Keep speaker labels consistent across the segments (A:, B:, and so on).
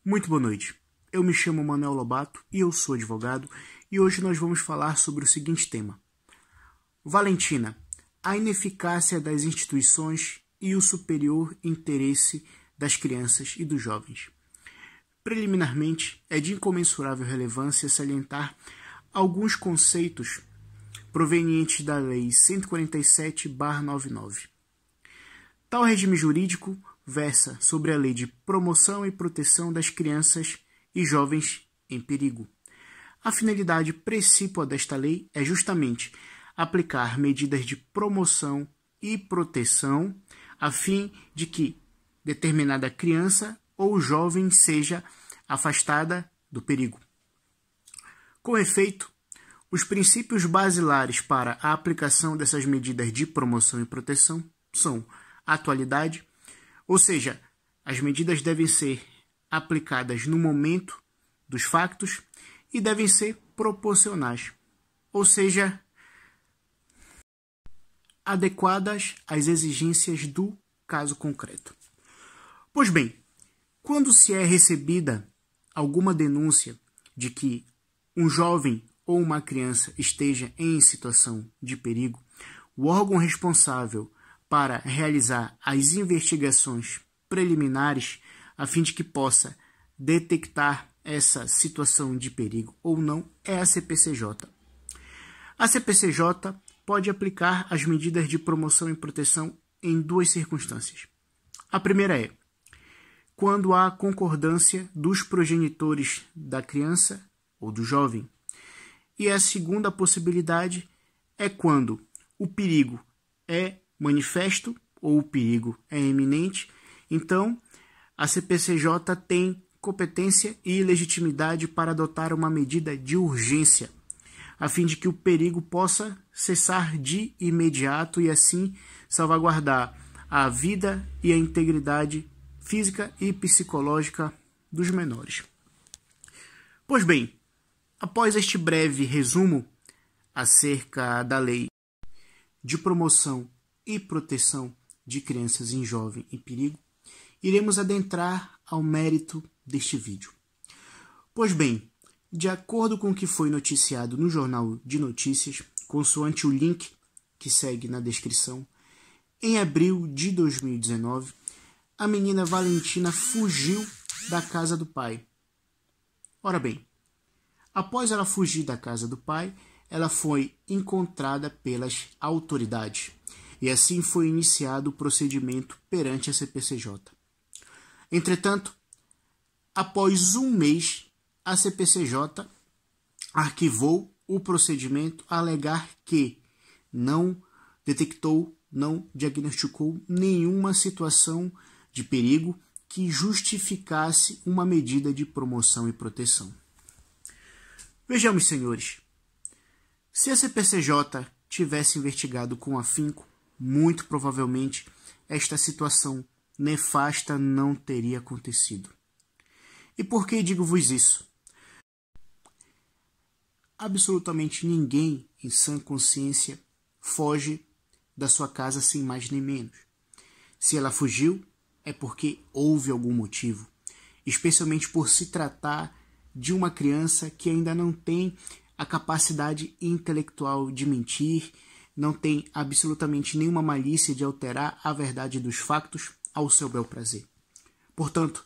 A: Muito boa noite. Eu me chamo Manuel Lobato e eu sou advogado e hoje nós vamos falar sobre o seguinte tema. Valentina, a ineficácia das instituições e o superior interesse das crianças e dos jovens. Preliminarmente, é de incomensurável relevância salientar alguns conceitos provenientes da Lei 147/99. Tal regime jurídico versa sobre a Lei de Promoção e Proteção das Crianças e Jovens em Perigo. A finalidade principal desta lei é justamente aplicar medidas de promoção e proteção a fim de que determinada criança ou jovem seja afastada do perigo. Com efeito, os princípios basilares para a aplicação dessas medidas de promoção e proteção são a atualidade, ou seja, as medidas devem ser aplicadas no momento dos factos e devem ser proporcionais, ou seja, adequadas às exigências do caso concreto. Pois bem, quando se é recebida alguma denúncia de que um jovem ou uma criança esteja em situação de perigo, o órgão responsável para realizar as investigações preliminares a fim de que possa detectar essa situação de perigo ou não é a CPCJ. A CPCJ pode aplicar as medidas de promoção e proteção em duas circunstâncias. A primeira é quando há concordância dos progenitores da criança ou do jovem. E a segunda possibilidade é quando o perigo é manifesto ou o perigo é iminente. Então, a CPCJ tem competência e legitimidade para adotar uma medida de urgência, a fim de que o perigo possa cessar de imediato e assim salvaguardar a vida e a integridade física e psicológica dos menores. Pois bem, após este breve resumo acerca da Lei de Promoção e Proteção de Crianças e Jovens em Perigo, iremos adentrar ao mérito deste vídeo. Pois bem, de acordo com o que foi noticiado no Jornal de Notícias, consoante o link que segue na descrição, em abril de 2019, a menina Valentina fugiu da casa do pai. Ora bem, após ela fugir da casa do pai, ela foi encontrada pelas autoridades e assim foi iniciado o procedimento perante a CPCJ. Entretanto, após um mês, a CPCJ arquivou o procedimento a alegar que não detectou, não diagnosticou nenhuma situação de perigo que justificasse uma medida de promoção e proteção. Vejamos, senhores, se a CPCJ tivesse investigado com afinco, muito provavelmente esta situação nefasta não teria acontecido. E por que digo-vos isso? Absolutamente ninguém em sã consciência foge da sua casa sem mais nem menos. Se ela fugiu, é porque houve algum motivo, especialmente por se tratar de uma criança que ainda não tem a capacidade intelectual de mentir, não tem absolutamente nenhuma malícia de alterar a verdade dos factos ao seu bel prazer. Portanto,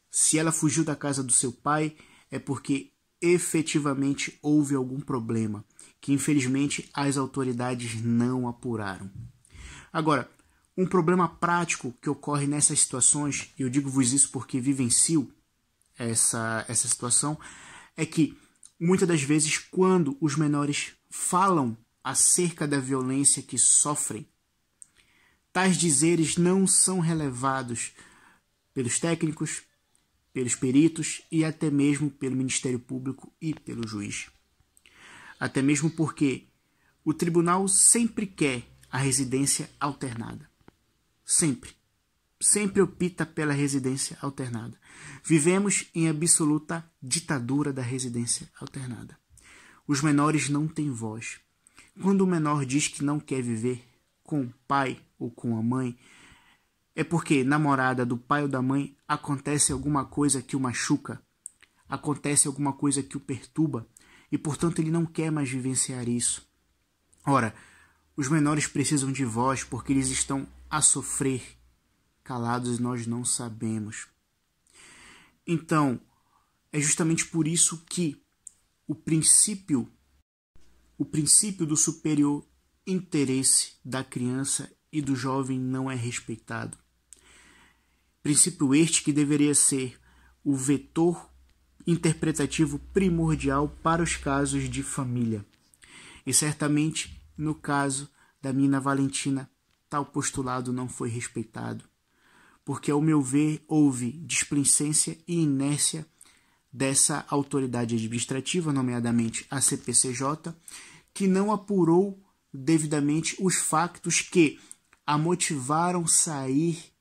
A: se ela fugiu da casa do seu pai, é porque efetivamente houve algum problema, que infelizmente as autoridades não apuraram. Agora, um problema prático que ocorre nessas situações, e eu digo-vos isso porque vivencio essa situação, é que muitas das vezes quando os menores falam acerca da violência que sofrem, tais dizeres não são relevados pelos técnicos, pelos peritos e até mesmo pelo Ministério Público e pelo juiz. Até mesmo porque o tribunal sempre quer a residência alternada. Sempre opta pela residência alternada. Vivemos em absoluta ditadura da residência alternada. Os menores não têm voz. Quando o menor diz que não quer viver com o pai ou com a mãe, é porque na morada do pai ou da mãe acontece alguma coisa que o machuca, acontece alguma coisa que o perturba, e portanto ele não quer mais vivenciar isso. Ora, os menores precisam de voz porque eles estão a sofrer, calados, e nós não sabemos. Então, é justamente por isso que o princípio do superior interesse da criança e do jovem não é respeitado. Princípio este que deveria ser o vetor interpretativo primordial para os casos de família. E certamente, no caso da menina Valentina, tal postulado não foi respeitado, porque, ao meu ver, houve displicência e inércia dessa autoridade administrativa, nomeadamente a CPCJ, que não apurou devidamente os factos que a motivaram a sair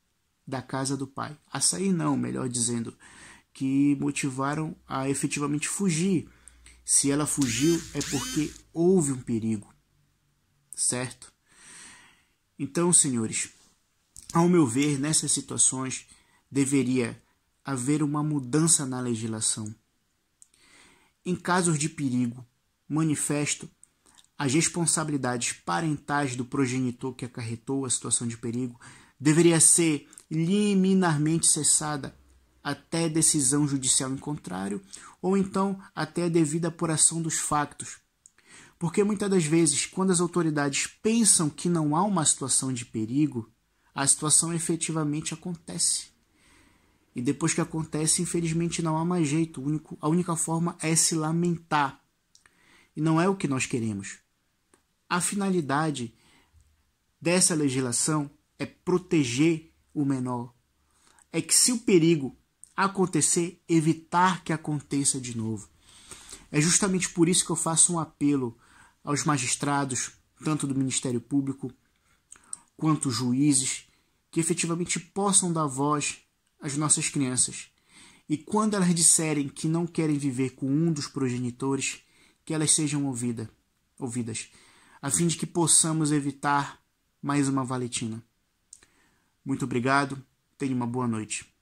A: da casa do pai. A sair não, melhor dizendo, que motivaram a efetivamente fugir. Se ela fugiu é porque houve um perigo, certo? Então, senhores, ao meu ver, nessas situações deveria haver uma mudança na legislação. Em casos de perigo manifesto, as responsabilidades parentais do progenitor que acarretou a situação de perigo deveria ser liminarmente cessada até decisão judicial em contrário, ou então até a devida apuração dos factos. Porque muitas das vezes, quando as autoridades pensam que não há uma situação de perigo, a situação efetivamente acontece. E depois que acontece, infelizmente não há mais jeito. A única forma é se lamentar. E não é o que nós queremos. A finalidade dessa legislação é proteger o menor. É que, se o perigo acontecer, evitar que aconteça de novo. É justamente por isso que eu faço um apelo aos magistrados, tanto do Ministério Público quanto juízes, que efetivamente possam dar voz às nossas crianças. E quando elas disserem que não querem viver com um dos progenitores, que elas sejam ouvidas, a fim de que possamos evitar mais uma Valentina. Muito obrigado, tenha uma boa noite.